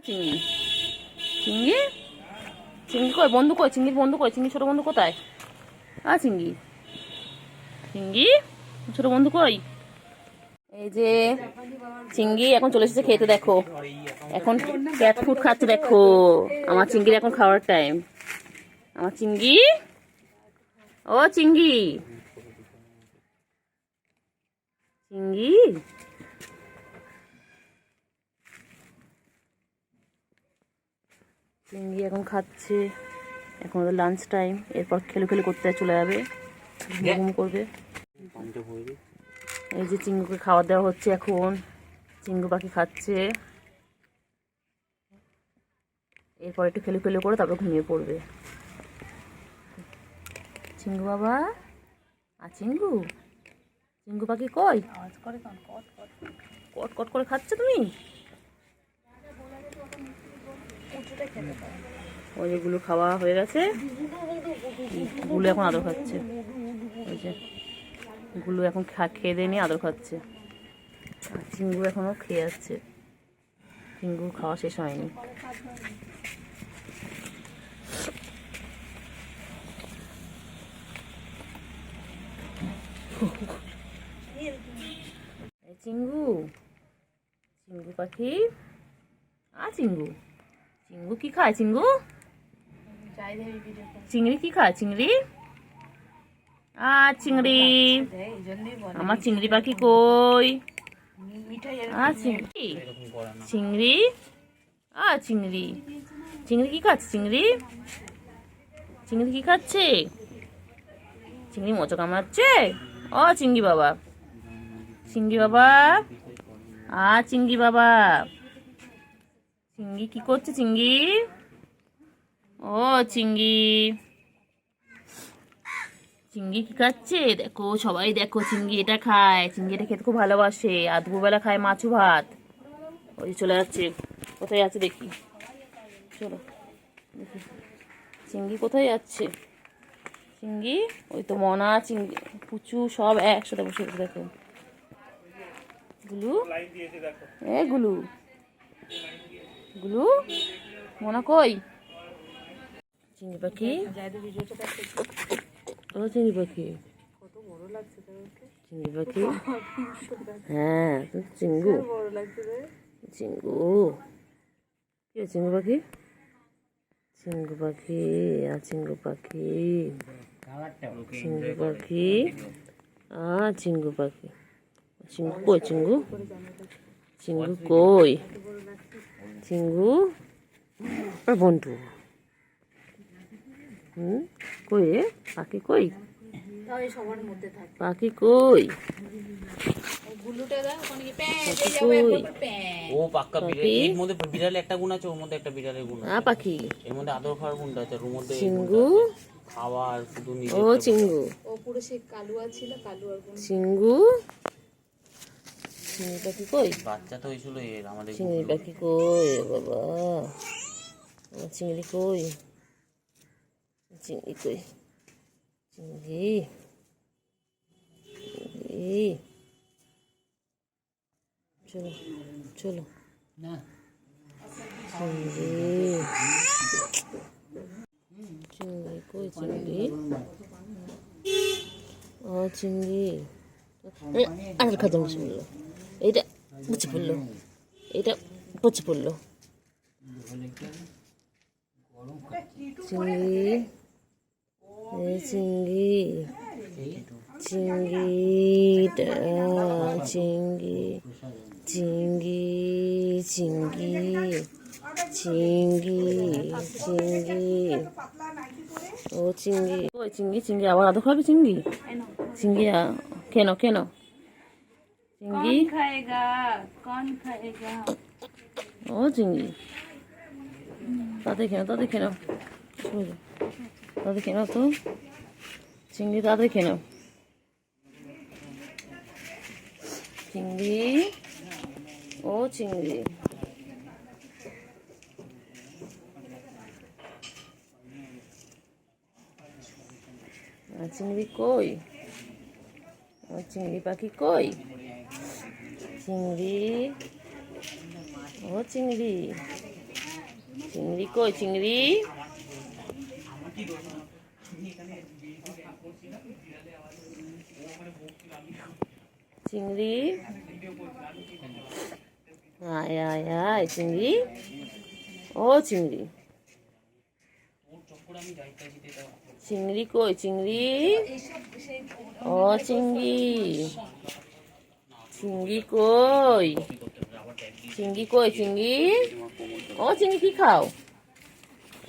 চিংড়ি চিংড়ি চিংড়ি কই বন্ধু কই চিংড়ির বন্ধু কই চিংড়ি ছোট বন্ধু কোথায়? চিংড়ি চিংড়ি ছোট বন্ধু কই? এই যে চিংড়ি এখন চলে এসেছে খেতে, দেখো এখন ক্যাট ফুড খাচ্ছে। দেখো আমার চিংড়ির এখন খাওয়ার টাইম। আমার চিংড়ি, ও চিংড়ি চিংড়ি চিংড়ি এখন খাচ্ছে। এখন ওদের লাঞ্চ টাইম, এরপর খেলু খেলু করতে চলে যাবে, ঘুম করবে। এই যে চিংড়িকে খাওয়া দেওয়া হচ্ছে এখন, চিংড়ি পাখি খাচ্ছে। এরপর একটু খেলু খেলু করে তারপর ঘুমিয়ে পড়বে। চিংড়ু বাবা, চিংড়ু চিংড়ু পাখি কই? কট কট করে খাচ্ছে তুমি? ওই যে গুলো খাওয়া হয়ে গেছে, গুলো এখন আদর খাচ্ছে। ওই যে গুলো এখন খেয়ে দিয়ে নিয়ে আদর খাচ্ছে, আর চিংড়ু এখনো খেয়ে যাচ্ছে। চিংড়ু খাওয়া শেষ হয়নি। চিংড়ু চিংড়ু পাখি, চিংড়ু চিংড়ু কি খায়? চিংড়ু চিংড়ি কি খায়? চিংড়ি চিংড়ি আমার চিংড়ি পাখি কই? চিংড়ি চিংড়ি চিংড়ি চিংড়ি কি খাচ্ছে? চিংড়ি চিংড়ি কি খাচ্ছে? চিংড়ি মোচা কামড়াচ্ছে। চিংড়ি বাবা, চিংড়ি বাবা, চিংড়ি বাবা, চিংড়ি কি করছে? চিংড়ি, চিংড়ি চিংড়ি কি খাচ্ছে? দেখো সবাই দেখো, চিংড়ি এটা খায়। চিংড়ি এটা খেতে খুব ভালোবাসে, আর দুপুরবেলা খায় মাছু ভাত। ওই চলে যাচ্ছে, কোথায় যাচ্ছে দেখি, চলো দেখি চিংড়ি কোথায় যাচ্ছে। চিংড়ি ওই তো মনা, চিংড়ি, পুচু সব একসাথে বসে গেছে। দেখো গুলু, গুলু গুলু, মনা কই? চিংড়ি পাখি, চিংড়ি পাখি, চিংড়ি পাখি, হ্যাঁ চিংড়ু চিংড়ু কি চিংড়ু পাখি? চিংড়ু পাখি, চিংড়ু পাখি, চিংড়ু পাখি, চিংড়ু পাখি, চিংড়ু কই? চিংড়ু চিংড়ু কই? চিংড়ু বন্ধু কই? পাখি কই? পাখি কই? বিড়ালে একটা গুণ আছে, ওর মধ্যে একটা বিড়ালের গুণ আছে। পাখি এর মধ্যে আদর খাওয়ার গুণটা আছে, ওর মধ্যে চিংড়ু, খাওয়ার শুধু চিংড়ু চিংড়ু চিংড়ি পাখি কই? বাচ্চা তো হয়েছিল এর আমাদের। চিংড়ি পাখি কই বাবা? চিংড়ি কই? চিংড়ি কই? চিংড়ি চিংড়ি চলো চলো না, চিংড়ি চিংড়ি কই? চিংড়ি চিংড়ি আর খাদ্য বসে পড়লো, এইটা বসে পড়লো, এইটা বসে পড়লো। চিংড়ি চিংড়ি চিংড়িটা চিংড়ি চিংড়ি চিংড়ি চিংড়ি চিংড়ি চিংড়ি ওই চিংড়ি চিংড়ি আবার আদর খাবি? চিংড়ি চিংড়ি কেন কেন? চিংড়ি খাएगा कौन खाएगा? চিংড়ি তাদের কেন, তাদের কেন, তাদের কেন তো চিংড়ি, তাদের কেন? চিংড়ি চিংড়ি চিংড়ি কই? চিংড়ি পাখি কই? চিংড়ি চিংড়ি চিংড়ি কই চিংড়ি? চিংড়ি আয় আয় আয় চিংড়ি, ও চিংড়ি, চিংড়ি কই চিংড়ি? ও চিংড়ি, চিংড়ি কই? চিংড়ি কই চিংড়ি? ও চিংড়ি কি খাও?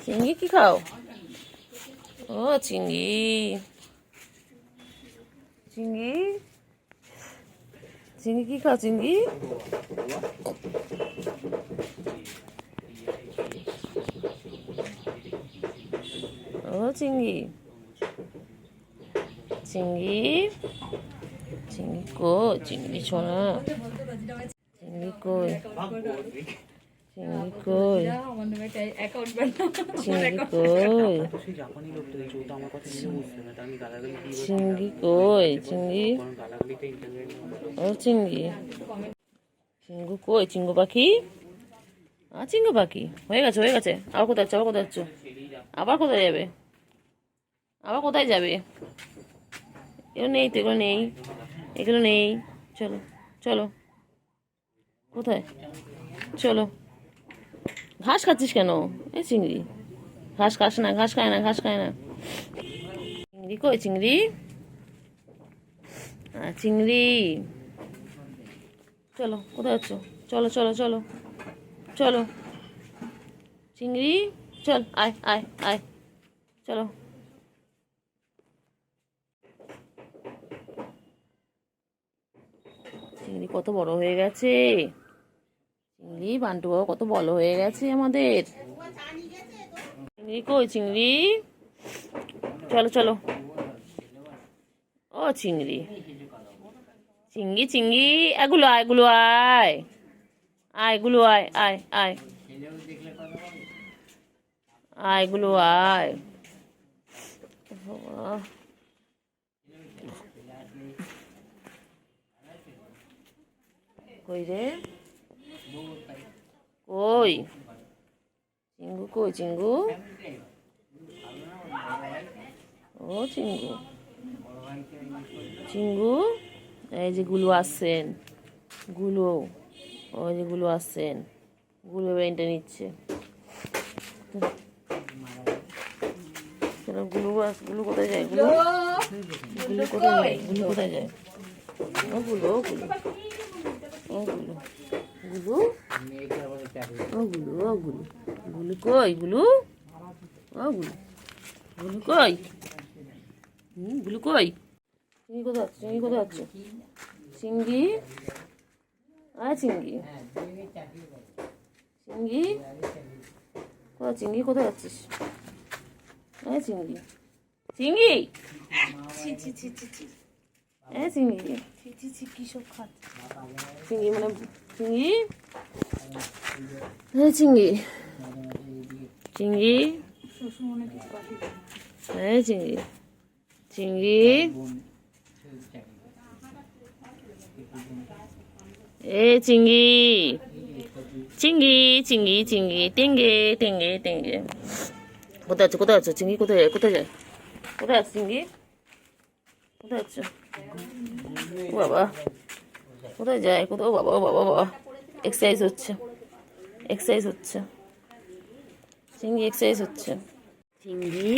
চিংড়ি কি খাও? ও চিংড়ি, চিংড়ি, চিংড়ি কি খাও চিংড়ি? ও চিংড়ি, চিংড়ি, চিংড়ি কই চিংড়ি সোনা? চিংড়ি কই? চিংড়ি কই? চিংড়ি কই? সেই জাপানি লোকটা দেখছি, ও তো আমার কথা নিজে বুঝছে না, আমি গালাগালি দিয়ে চিংড়ি কই চিংড়ি? গালাগালিতে ইন্টারভিউ ও চিংড়ি, চিঙ্গু কই চিঙ্গু পাখি? চিঙ্গু পাখি হয়ে গেছে হয়ে গেছে। আবার কোথায় যাচ্ছ? আবার কোথায় যাচ্ছ? আবার কোথায় যাবে? আবার কোথায় যাবে? এগুলো নেই তো, এগুলো নেই, এগুলো নেই। চলো চলো, কোথায়? চলো। ঘাস খাচ্ছিস কেন? এ চিংড়ি ঘাস খাস না, ঘাস খায় না, ঘাস খায় না। চিংড়ি কই চিংড়ি? চিংড়ি, চলো কোথায় যাচ্ছ? চলো চলো চলো চলো চিংড়ি, চল আয় আয় আয়, চলো। চিংড়ি কত বড় হয়ে গেছে, চিংড়ি বান্টু বাবা কত বড় হয়ে গেছে আমাদের। চিংড়ি কই চিংড়ি? চলো চলো। ও চিংড়ি, চিংড়ি চিংড়ি, এগুলো আয়, এগুলো আয়, আয় এগুলো আয়, আয় আয় আয়, এগুলো আয়। কই রে কই? চিঙ্গু কই চিঙ্গু? ও চিঙ্গু, চিঙ্গু, এই যে গুলো আসছেন, গুলো, ওই যে গুলো আসছেন, গুলো বেনটা নিচ্ছে। গুলো গুলো কোথায় যায়? গুলো গুলো কোথায় যায়? গুলো কোথায় যায়? ও গুলো, ও গুলো, ও গুলো, গুলো, ও গুলো, ও গুলো, গুলো কই গুলো? ও গুলো, গুলো কই? গুলো কই? চিংড়ি কোথায় যাচ্ছে? চিংড়ি কোথায় যাচ্ছে? চিংড়ি, চিংড়ি, চিংড়ি কোথায়? চিংড়ি কোথায় যাচ্ছিস? চিংড়ি, চিংড়ি, চিংড়ি, কি সব খাচ্ছে চিংড়ি, মানে চিংড়ি, চিংড়ি, চিংড়ি, চিংড়ি, চিংড়ি, চিংড়ি, চিংড়ি, চিংড়ি, চিংড়ি, টেঙ্গে টেঙ্গে টেঙ্গে। কোথায় আছো? কোথায় আছো? চিংড়ি কোথায় যায়? কোথায় যায়? কোথায় আছে চিংড়ি? কোথায় আছো? ও বাবা, কোথায় যায়? কোথাও? বাবা ও বাবা, বাবা এক্সারসাইজ হচ্ছে, এক্সারসাইজ হচ্ছে, চিংড়ি এক্সারসাইজ হচ্ছে। চিংড়ি,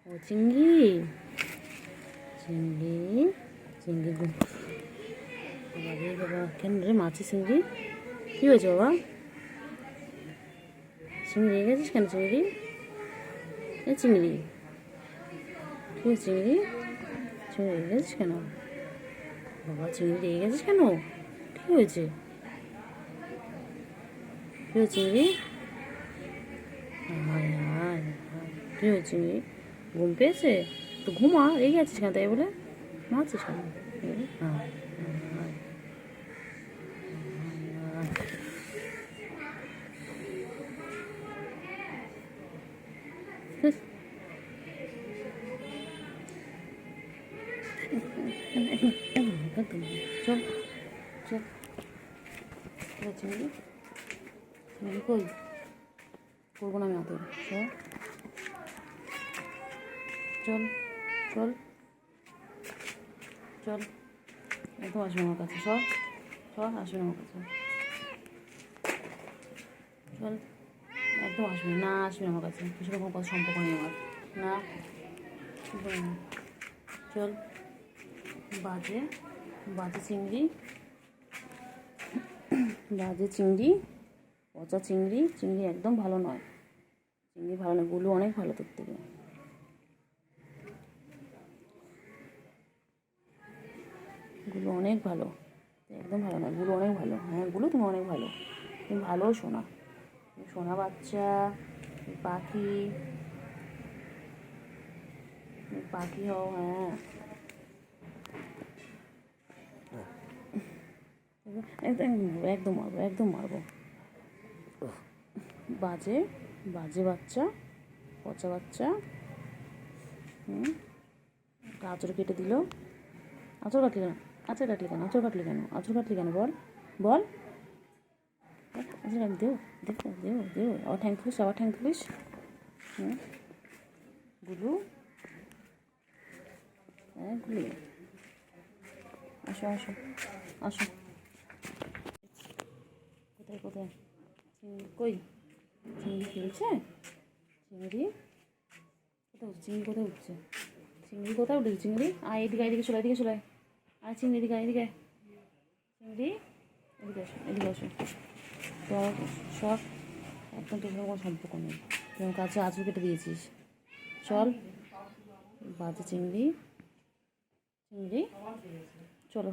ও চিংড়ি, চিংড়ি, চিংড়ি, বাবা রে বাবা, কেন রে মাছি? চিংড়ি কি হয়েছে বাবা? চিংড়ি রেগে গেছিস কেন চিংড়ি? এ চিংড়ি কি হয়েছে? চিংড়ি, চিংড়ি রেগে গেছিস কেন বাবা? চিংড়ি রেগে গেছিস কেন? কি হয়েছে? কি হয়েছে চিংড়ি? কি হয়েছে চিংড়ি? ঘুম পেয়েছে তো ঘুমা, রেগে আছিস কেন তাই বলে? মাছিস কেন? হ্যাঁ, চল চল, চিংড়ি, চিংড়ি কই? করবো না আমি অত চল চল চল একদম আসবে আমার কাছে সব সব আসবে আমার কাছে চল একদম আসবে না আসবে আমার কাছে কিছু রকম কথা সম্পর্ক নেই আমার না চল বাজে বাজে চিংড়ি বাজে চিংড়ি পচা চিংড়ি চিংড়ি একদম ভালো নয় চিংড়ি ভালো নয় গুলো অনেক ভালো তোর থেকে গুলো অনেক ভালো একদম ভালো নয় গুলো অনেক ভালো হ্যাঁ গুলো তুমি অনেক ভালো তুমি ভালো শোনা সোনা বাচ্চা পাখি পাখি হও হ্যাঁ একদম মারবো একদম মারবো বাজে বাজে বাচ্চা পচা বাচ্চা আঁচড় কেটে দিল আঁচড় কাটলি কেন আঁচড় কাটলি কেন আঁচড় কাটলি কেন আঁচড় কাটলি কেন বল বল আচ্ছা দেও দেও দেও দেও আবার ঠ্যাং তুলিস আবার ঠ্যাং তুলিস গুলু হ্যাঁ গুলু আসো আসো আসো কোথায় কোথায় চিংড়ি কই চিংড়ি খেলছে চিংড়ি কোথায় উঠছে চিংড়ি কোথায় উঠছে চিংড়ি কোথায় উঠেছে চিংড়ি এদিকে চলে এদিকে চলে আর চিংড়ি এদিকে চিংড়ি এদিকে আসো এদিকে আসো তোর সব একদম তোর কোনো সম্পর্ক নেই তুই আমার কাছে আঁচড় কেটে দিয়েছিস চল বাজে চিংড়ি চিংড়ি চলো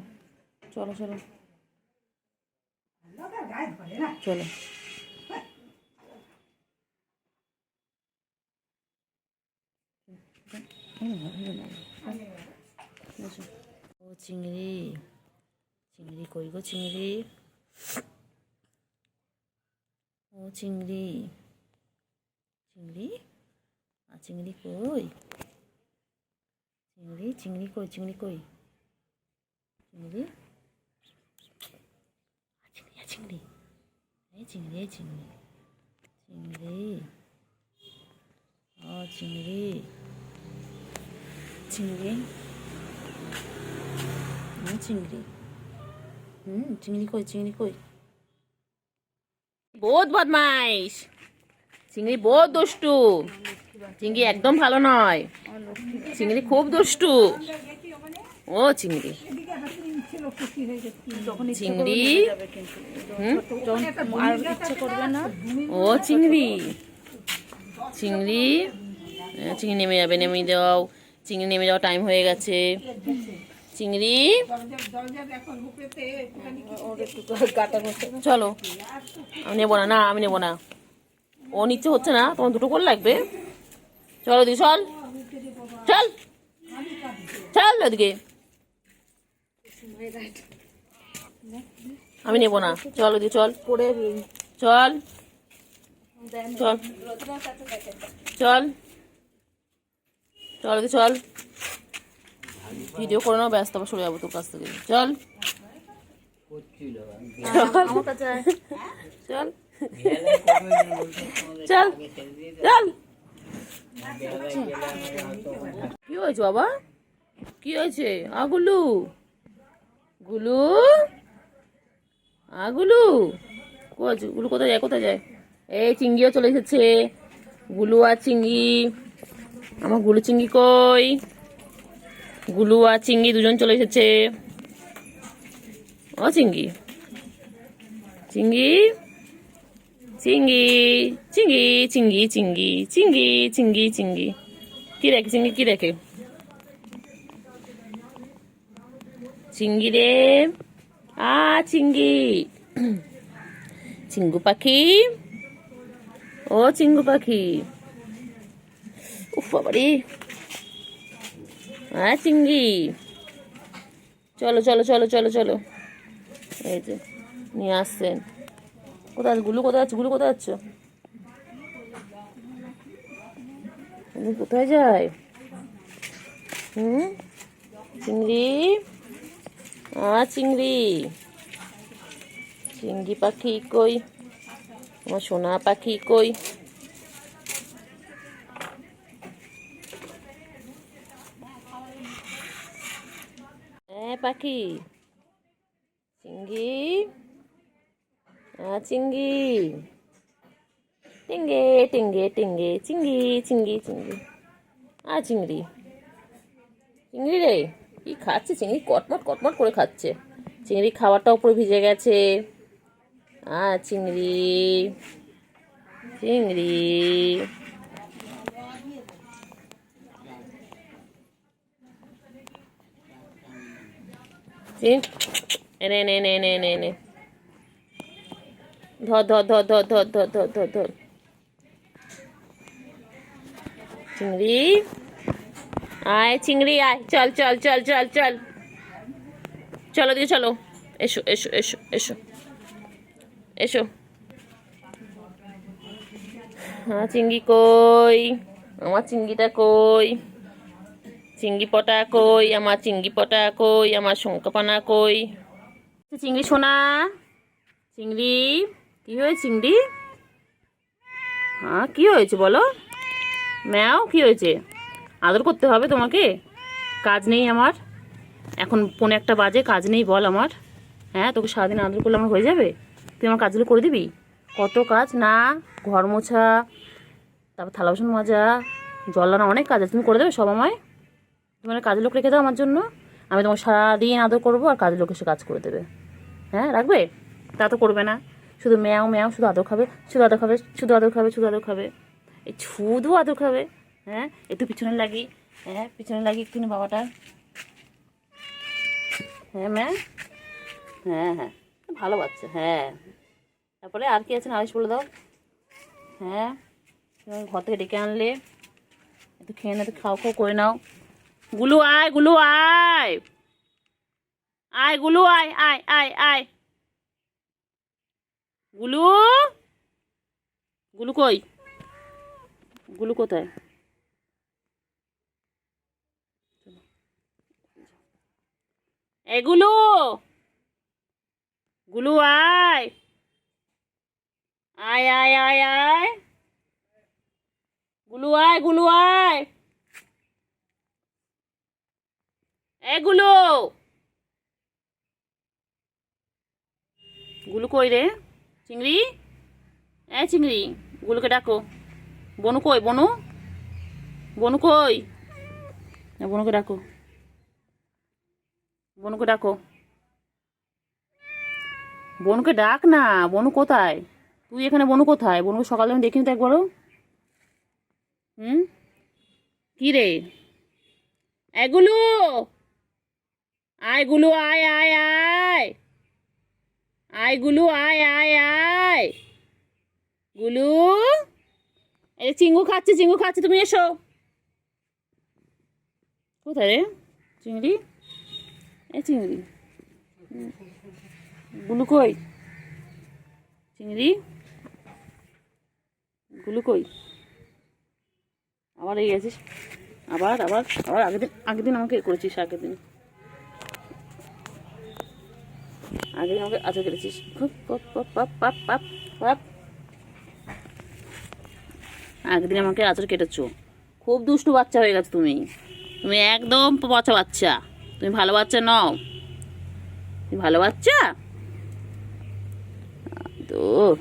চলো চলো চলো ও চিংড়ি চিংড়ি কই গো চিংড়ি ও চিংড়ি চিংড়ি আর চিংড়ি কই চিংড়ি চিংড়ি কই চিংড়ি কই চিংড়ি চিংড়ি এই চিংড়ি এই চিংড়ি চিংড়ি ও চিংড়ি চিংড়ি চিংড়ি চিংড়ি কই চিংড়ি কই বহুত বদমাইশ চিংড়ি বহুত দুষ্টু চিংড়ি একদম ভালো নয় চিংড়ি খুব দুষ্টু ও চিংড়ি চিংড়ি ও চিংড়ি চিংড়ি চিংড়ি নেমে যাবে নেমে দাও চিংড়ি নেমে যাওয়া টাইম হয়ে গেছে চিংড়ি চলো আমি নেবো না আমি নেবো না ও নিচ্ছে হচ্ছে না তোমার দুটো করে লাগবে চলো দি চল চল চল ওদিকে আমি নেবো না চল ওদিকে চল চল চল চল চল ওদিকে চল ভিডিও করে নাও ব্যস্ত আবার সরে যাবো তোর কাছ থেকে চল চল চল চল কি হয়েছে বাবা কি হয়েছে গুলু গুলু গুলু গুলু কোথায় যায় কোথায় যায় এই চিংড়িও চলে এসেছে গুলু আর চিংড়ি আমার গুলু চিংড়ি কই গুলু আর চিংড়ি দুজন চলে এসেছে ও চিংড়ি চিংড়ি চিংড়ি চিংড়ি চিংড়ি চিংড়ি চিংড়ি চিংড়ি চিংড়ি কি রেখে চিংড়ি কি রেখে চিংড়ি রে চিংড়ি চিঙ্গু পাখি ও চিঙ্গু পাখি উফ বাবারে চিংড়ি চলো চলো চলো চলো চলো এই যে নিয়ে আসছেন কোথায় গুলু কোথায় যাচ্ছে গুলু কোথায় যাচ্ছ কোথায় যায় চিংড়ি চিংড়ি চিংড়ি পাখি কই আমার সোনা পাখি কই পাখি চিঙ্গি চিঙ্গি টিঙ্গে টিঙ্গে টিঙ্গে চিঙ্গি চিঙ্গি চিঙ্গি চিংড়ি চিংড়ি রে কি খাচ্ছে চিংড়ি কটমট কটমট করে খাচ্ছে চিংড়ি খাবারটা উপরে ভিজে গেছে চিংড়ি চিংড়ি এনে নে নে নে নে নে ধর ধর ধর ধর ধর ধর ধর ধর ধর চিংড়ি আয় চিংড়ি আয় চল চল চল চল চল চলো দিকে চলো এসো এসো এসো এসো এসো চিংড়ি কই আমার চিংড়িটা কই চিংড়ি পটা কই আমার চিংড়ি পটা কই আমার শঙ্কাপানা কই চিংড়ি সোনা চিংড়ি কি হয়েছে চিংড়ি কি হয়েছে বলো ম্যাও কি হয়েছে আদর করতে হবে তোমাকে কাজ নেই আমার এখন 1:45 বাজে কাজ নেই বল আমার তোকে সারাদিন আদর করলে আমার হয়ে যাবে তুই আমার কাজগুলো করে দিবি কত কাজ না ঘর মোছা তারপর থালা বাসন মাজা জল আনা অনেক কাজ আছে তুমি করে দেবে সব আমায় তোমার কাজের লোক রেখে দাও আমার জন্য আমি তোমার সারাদিন আদর করবো আর কাজের লোক এসে কাজ করে দেবে রাখবে তা তো করবে না শুধু ম্যাও ম্যাও শুধু আদর খাবে শুধু আদর খাবে শুধু আদর খাবে শুধু আদর খাবে এই শুধু আদর খাবে একটু পিছনে লাগি পিছনে লাগি একটু বাবাটার ম্যা হ্যাঁ ভালো বাচ্চা তারপরে আর কি আছে নালিশ বলে দাও ঘর থেকে ডেকে আনলে একটু খেয়ে না একটু খাও খাও করে নাও গুলু আয় গুলু আয় আয় গুলু আয় আয় আয় আয় গুলু গুলু কই গুলু কোথায় এগুলো গুলু আয় আয় আয় আয় আয় গুলু আয় গুলু আয় এগুলো গুলু কই রে চিংড়ি চিংড়ি গুলুকে ডাকো বনু কই বনু বনু কই বনুকে ডাকো বনুকে ডাকো বনুকে ডাক না বনু কোথায় তুই এখানে বনু কোথায় বনুকে সকালে আমি দেখিনি তো একবারও কি রে এগুলো আয় গুলু আয় আয় আয় আয় গুলু আয় আয় আয় গুলু এই চিঙ্গু খাচ্ছে তুমি এসো কোথায় রে চিংড়ি চিংড়ি গুলু কই চিংড়ি গুলু কই আবার এই গেছিস আবার আবার আবার আগের দিন আমাকে করেছিস আগের দিন আমাকে আচর কেটেছিস আগের দিন আমাকে আচর কেটেছো খুব দুষ্টু বাচ্চা হয়ে গেছো তুমি তুমি একদম পচা বাচ্চা তুমি ভালো বাচ্চা নও তুমি ভালো বাচ্চা আদর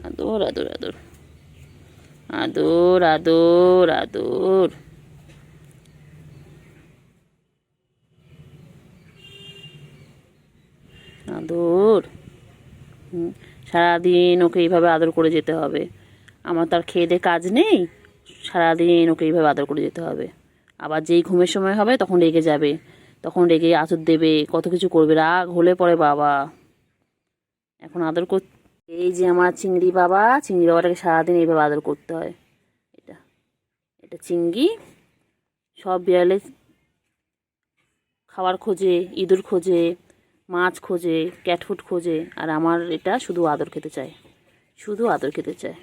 আদর আদর আদর আদর আদর আদর আদর সারাদিন ওকে এইভাবে আদর করে যেতে হবে আমার তার খেয়ে দিয়ে কাজ নেই সারাদিন ওকে এইভাবে আদর করে যেতে হবে আবার যেই ঘুমের সময় হবে তখন রেগে যাবে তখন রেগে আঁচড় দেবে কত কিছু করবে রাগ হলে পরে বাবা এখন আদর কর এই যে আমার চিংড়ি বাবাটাকে সারাদিন এইভাবে আদর করতে হয় এটা এটা চিংড়ি সব বিড়ালে খাবার খোঁজে ইঁদুর খোঁজে মাছ খোঁজে ক্যাটফুট খোঁজে আর আমার এটা শুধু আদর খেতে চায় শুধু আদর খেতে চায়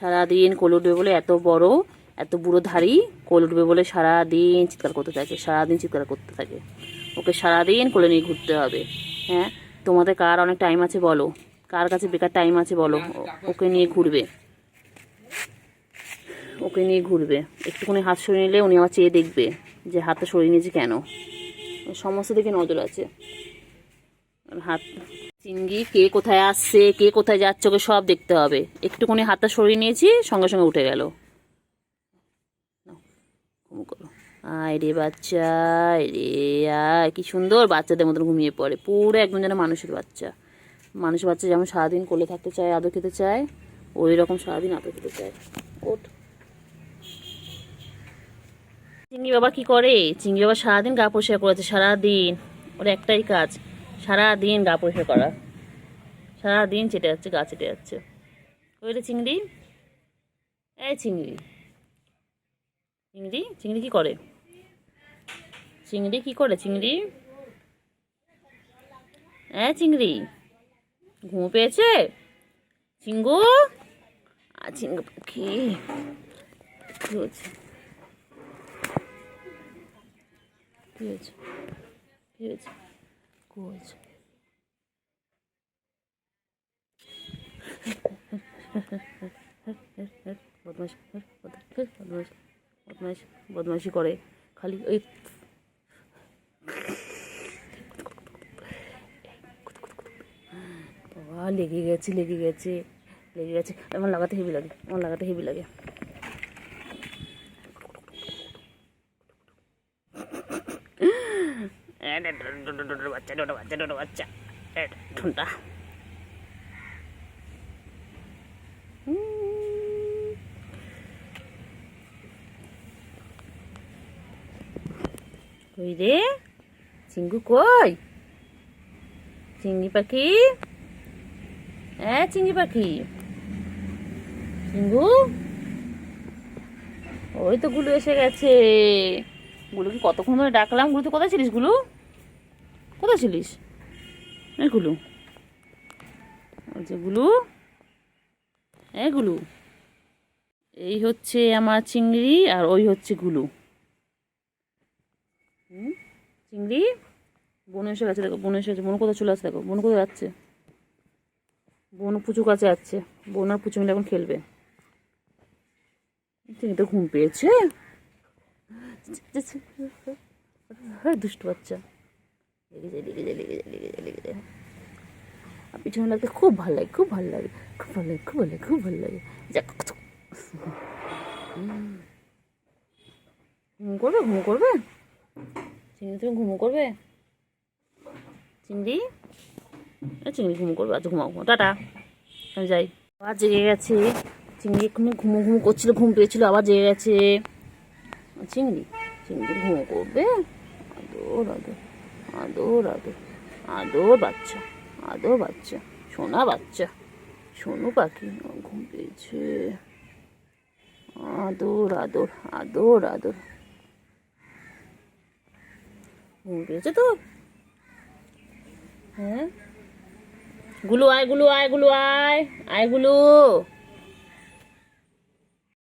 সারাদিন কোলে উঠবে বলে এত বুড়ো ধাড়ি কোলে উঠবে বলে সারাদিন চিৎকার করতে থাকে সারাদিন চিৎকার করতে থাকে ওকে সারাদিন কোলে নিয়ে ঘুরতে হবে তোমাদের কার অনেক টাইম আছে বলো কার কাছে বেকার টাইম আছে বলো ওকে নিয়ে ঘুরবে একটুখানি হাত সরিয়ে নিলে উনি আমার চেয়ে দেখবে যে হাতটা সরিয়ে নিয়েছে কেন সমস্ত দিকে নজর আছে। আর হাত চিংড়ি কে কোথায় আসছে, কে কোথায় যাচ্ছে, ওকে সব দেখতে হবে। একটুখানি হাতটা সরিয়ে নিয়েছি, সঙ্গে সঙ্গে উঠে গেল। ঘুম করো, আয় রে বাচ্চা, রে আয়। কি সুন্দর বাচ্চাদের মতন ঘুমিয়ে পড়ে, পুরো একদম যেন মানুষের বাচ্চা। মানুষের বাচ্চা যেমন সারাদিন কোলে থাকতে চায়, আদর খেতে চায়, ওই রকম সারাদিন আদর খেতে চায়। ওঠ। চিংড়ি বাবা কি করে? চিংড়ি বাবা সারাদিন গা পরিষ্কার করেছে, সারাদিন ওর একটাই কাজ, সারাদিন গা পরিষ্কার করা। সারাদিন চেটে যাচ্ছে, গা চেটে যাচ্ছে। ওই রে চিংড়ি, এই চিংড়ি, চিংড়ি, চিংড়ি কি করে? চিংড়ি কি করে? চিংড়ি, চিংড়ি ঘুম পেয়েছে? চিঙ্গু, চিঙ্গু পাখি, কি হয়েছে? কি হয়েছে? কি হয়েছে? কি হয়েছে? বদমাইশ, বদমাইশ, বদমাইশ, বদমাইশি করে খালি। ওই বাবা, লেগে গেছে, লেগে গেছে, লেগে গেছে। আমার লাগাতে হেভি লাগে, আমার লাগাতে হেভি লাগে। বাচ্চা, ডোডো বাচ্চা, ডোডো বাচ্চা, ঠুনটা। কই রে চিঙ্গু, কই চিংড়ি পাখি? চিংড়ি পাখি, চিঙ্গু, ওই তো গুলু এসে গেছে। গুলুকে কতক্ষণ ধরে ডাকলাম। গুলু তো কোথায় ছিলিস? গুলু কোথায় ছিলিস? এই গুলু, গুলু, গুলু, এই হচ্ছে আমার চিংড়ি, আর ওই হচ্ছে গুলু। চিংড়ি, বোন এসে গেছে, দেখো বোন এসে গেছে। বোন কোথায় চলে আসছে, দেখো বোন কোথায় যাচ্ছে। বোন পুচু কাছে যাচ্ছে, বোন আর পুচু মিলে এখন খেলবে। চিংড়ি তো ঘুম পেয়েছে, দুষ্টু বাচ্চা। লেগে যায়, লেগে যায়, লেগে যায়, লেগে যায়, লেগে যায়। আর পিছনে লাগতে খুব ভালো লাগে, খুব ভালো লাগে, খুব ভালো লাগে, খুব ভালো লাগে, খুব ভালো লাগে। ঘুম করবে, ঘুম করবে চিংড়ি, তুমি ঘুমো করবে? চিংড়ি, চিংড়ি ঘুমো করবে? আচ্ছা ঘুমাও, টাটা, আমি যাই। আবার জেগে গেছে চিংড়ি, এক্ষুনি ঘুমো ঘুমো করছিল, ঘুম পেয়েছিল, আবার জেগে গেছে চিংড়ি। চিংড়ি ঘুমো করবে? আদর আদর, আদর আদর, আদর বাচ্চা, আদর বাচ্চা, সোনা বাচ্চা, সোনু পাখি। ঘুম পেয়েছে, আদর আদর, আদর আদর। ঘুম পেয়েছে তো? হ্যাঁ, গুলু আয়, গুলু আয়, গুলু আয়, আয় গুলু।